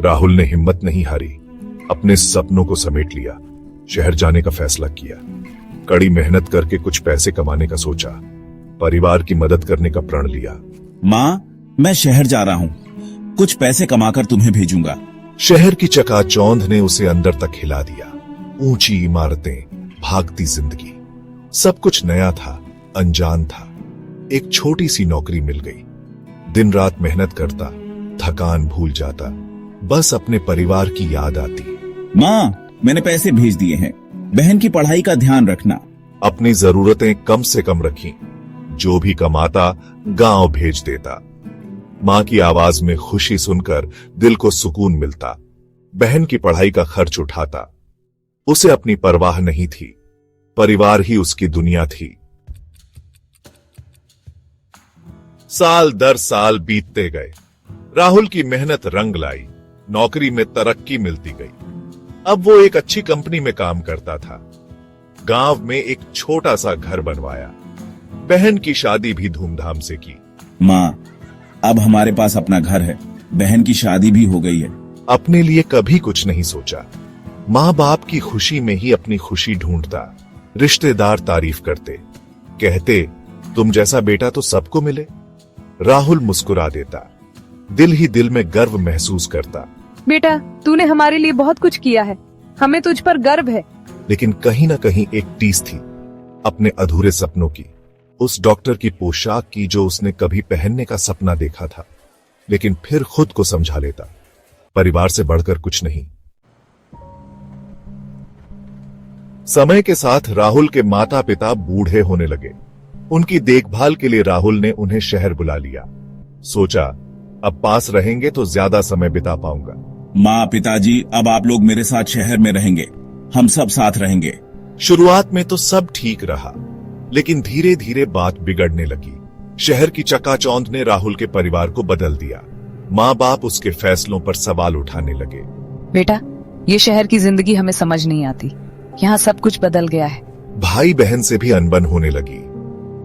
राहुल ने हिम्मत नहीं हारी, अपने सपनों को समेट लिया, शहर जाने का फैसला किया। कड़ी मेहनत करके कुछ पैसे कमाने का सोचा, परिवार की मदद करने का प्रण लिया। माँ, मैं शहर जा रहा हूँ, कुछ पैसे कमाकर तुम्हें भेजूंगा। शहर की चकाचौंध ने उसे अंदर तक हिला दिया। ऊंची इमारतें, भागती जिंदगी, सब कुछ नया था, अनजान था। एक छोटी सी नौकरी मिल गई। दिन रात मेहनत करता, थकान भूल जाता, बस अपने परिवार की याद आती। माँ, मैंने पैसे भेज दिए हैं, बहन की पढ़ाई का ध्यान रखना। अपनी जरूरतें कम से कम रखी, जो भी कमाता गांव भेज देता। मां की आवाज में खुशी सुनकर दिल को सुकून मिलता। बहन की पढ़ाई का खर्च उठाता। उसे अपनी परवाह नहीं थी, परिवार ही उसकी दुनिया थी। साल दर साल बीतते गए। राहुल की मेहनत रंग लाई, नौकरी में तरक्की मिलती गई। अब वो एक अच्छी कंपनी में काम करता था। गांव में एक छोटा सा घर बनवाया। बहन की शादी भी धूमधाम से की। माँ, अब हमारे पास अपना घर है, बहन की शादी भी हो गई है। अपने लिए कभी कुछ नहीं सोचा। माँ बाप की खुशी में ही अपनी खुशी ढूंढता। रिश्तेदार तारीफ करते, कहते तुम जैसा बेटा तो सबको मिले। राहुल मुस्कुरा देता, दिल ही दिल में गर्व महसूस करता। बेटा, तूने हमारे लिए बहुत कुछ किया है, हमें तुझ पर गर्व है। लेकिन कहीं ना कहीं एक टीस थी, अपने अधूरे सपनों की। उस डॉक्टर की पोशाक की जो उसने कभी पहनने का सपना देखा था, लेकिन फिर खुद को समझा लेता, परिवार से बढ़कर कुछ नहीं। समय के साथ राहुल के माता पिता बूढ़े होने लगे। उनकी देखभाल के लिए राहुल ने उन्हें शहर बुला लिया। सोचा अब पास रहेंगे तो ज्यादा समय बिता पाऊंगा। माँ, पिताजी, अब आप लोग मेरे साथ शहर में रहेंगे, हम सब साथ रहेंगे। शुरुआत में तो सब ठीक रहा, लेकिन धीरे धीरे बात बिगड़ने लगी। शहर की चकाचौंध ने राहुल के परिवार को बदल दिया। माँ बाप उसके फैसलों पर सवाल उठाने लगे। बेटा, ये शहर की जिंदगी हमें समझ नहीं आती, यहाँ सब कुछ बदल गया है। भाई बहन से भी अनबन होने लगी।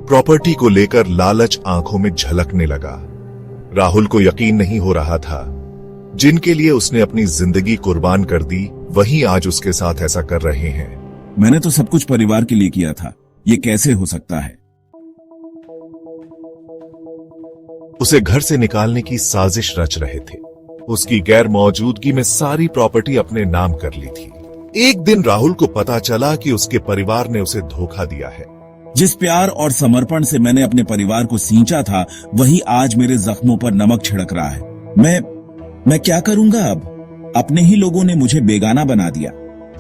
प्रॉपर्टी को लेकर लालच आंखों में झलकने लगा। राहुल को यकीन नहीं हो रहा था, जिनके लिए उसने अपनी जिंदगी कुर्बान कर दी, वही आज उसके साथ ऐसा कर रहे हैं। मैंने तो सब कुछ परिवार के लिए किया था, ये कैसे हो सकता है? उसे घर से निकालने की साजिश रच रहे थे। उसकी गैर मौजूदगी में सारी प्रॉपर्टी अपने नाम कर ली थी। एक दिन राहुल को पता चला कि उसके परिवार ने उसे धोखा दिया है। जिस प्यार और समर्पण से मैंने अपने परिवार को सींचा था, वही आज मेरे जख्मों पर नमक छिड़क रहा है। मैं क्या करूंगा अब? अपने ही लोगों ने मुझे बेगाना बना दिया।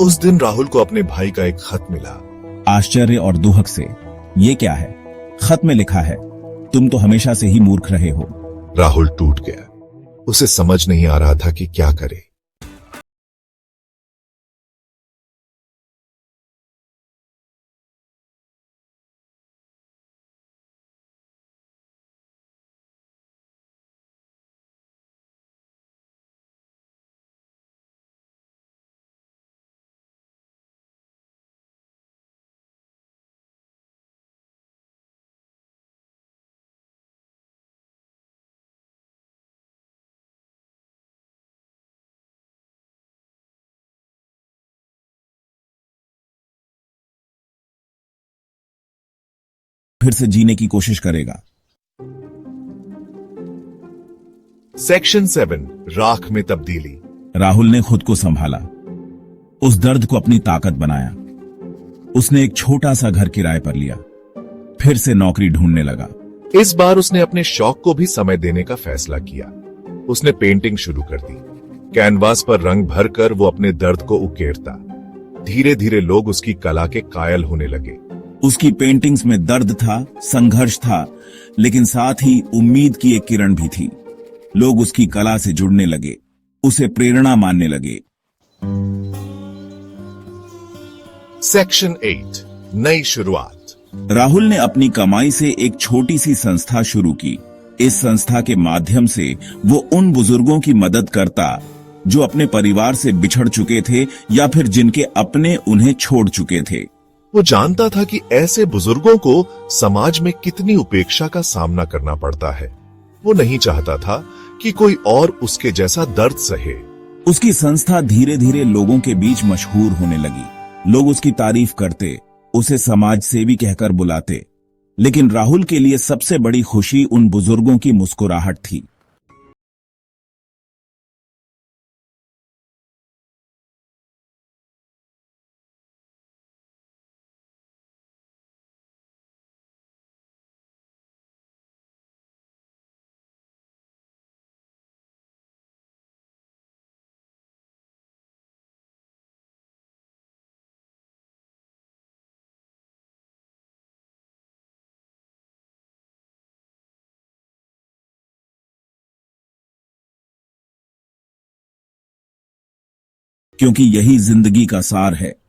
उस दिन राहुल को अपने भाई का एक खत मिला। आश्चर्य और दुहक से, ये क्या है? खत में लिखा है, तुम तो हमेशा से ही मूर्ख रहे हो। राहुल टूट गया। उसे समझ नहीं आ रहा था कि क्या करे। फिर से जीने की कोशिश करेगा। सेक्शन 7, राख में तब्दीली। राहुल ने खुद को संभाला, उस दर्द को अपनी ताकत बनाया। उसने एक छोटा सा घर किराए पर लिया, फिर से नौकरी ढूंढने लगा। इस बार उसने अपने शौक को भी समय देने का फैसला किया। उसने पेंटिंग शुरू कर दी। कैनवास पर रंग भरकर वो अपने दर्द को उकेरता। धीरे धीरे लोग उसकी कला के कायल होने लगे। उसकी पेंटिंग्स में दर्द था, संघर्ष था, लेकिन साथ ही उम्मीद की एक किरण भी थी। लोग उसकी कला से जुड़ने लगे, उसे प्रेरणा मानने लगे। सेक्शन 8, नई शुरुआत। राहुल ने अपनी कमाई से एक छोटी सी संस्था शुरू की। इस संस्था के माध्यम से वो उन बुजुर्गों की मदद करता जो अपने परिवार से बिछड़ चुके थे या फिर जिनके अपने उन्हें छोड़ चुके थे। वो जानता था कि ऐसे बुजुर्गों को समाज में कितनी उपेक्षा का सामना करना पड़ता है। वो नहीं चाहता था कि कोई और उसके जैसा दर्द सहे। उसकी संस्था धीरे धीरे लोगों के बीच मशहूर होने लगी। लोग उसकी तारीफ करते, उसे समाज सेवी कहकर बुलाते। लेकिन राहुल के लिए सबसे बड़ी खुशी उन बुजुर्गों की मुस्कुराहट थी। क्योंकि यही जिंदगी का सार है।